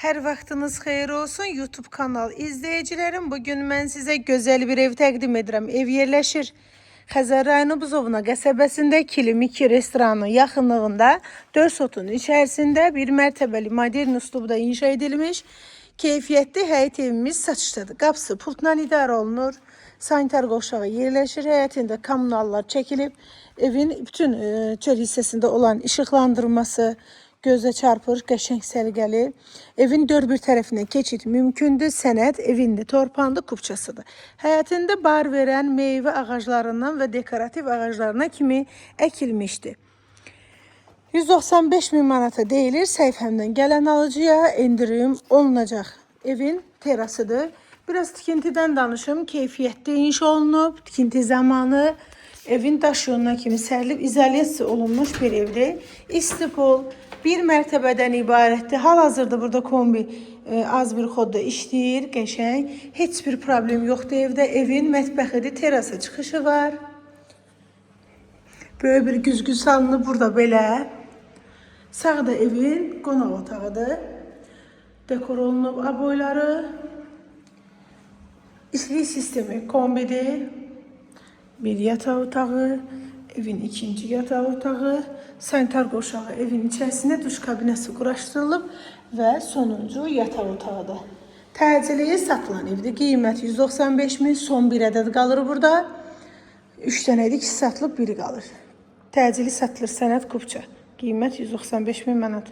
Hər vaxtınız xeyir olsun YouTube kanal izləyicilərim. Bugün mən sizə gözəl bir ev təqdim edirəm. Ev yerləşir Xəzər rayonu Buzovna qəsəbəsində Kilim 2 restoranın yaxınlığında 4 sotun içərisində bir mərtəbəli modern üslubda inşa edilmiş keyfiyyətli həyət evimiz satışdadır. Qapısı pultla idarə olunur. Sanitar qovşağı yerləşir. Həyətində kommunallar çəkilib. Evin bütün çöl hissəsində olan işıqlandırması gözə çarpır, qəşəng səliqəli. Evin dörd bir tərəfinə keçid mümkündür. Sənət evində torpanlı kupçasıdır. Həyətində bar verən meyvə ağaclarından və dekorativ ağaclarına kimi əkilmişdir. 195 min manata deyilir. Səhifəmdən gələn alıcıya endirim olunacaq. Evin terasıdır. Biraz tikintidən danışım. Keyfiyyətli inşa olunub. Tikinti zamanı evin daş yoluna kimi sərilib izolyasiya olunmuş bir evdir. İstipol bir mərtəbədən ibarətdir. Hal-hazırda burada kombi az bir xodda işləyir, qəşəng. Heç bir problem yoxdur evdə. Evin mətbəxidir, terasa çıxışı var. Böyle bir güzgü salınıb burada belə. Sağda evin qonaq otağıdır. Dekor olunub aboyları. İşlik sistemi kombidir. Bir yatağı otağı, evin ikinci yatağı otağı, sanitar qoşağı evin içərisində duş kabinəsi quraşdırılıb və sonuncu yataq otağıdır. Təcili satılan evdir. Qiymət 195 min, son bir ədəd qalır burada. 3 dənədir, 2 satılıb, biri qalır. Təcili satılır, sənət kupça. Qiymət 195 min manat.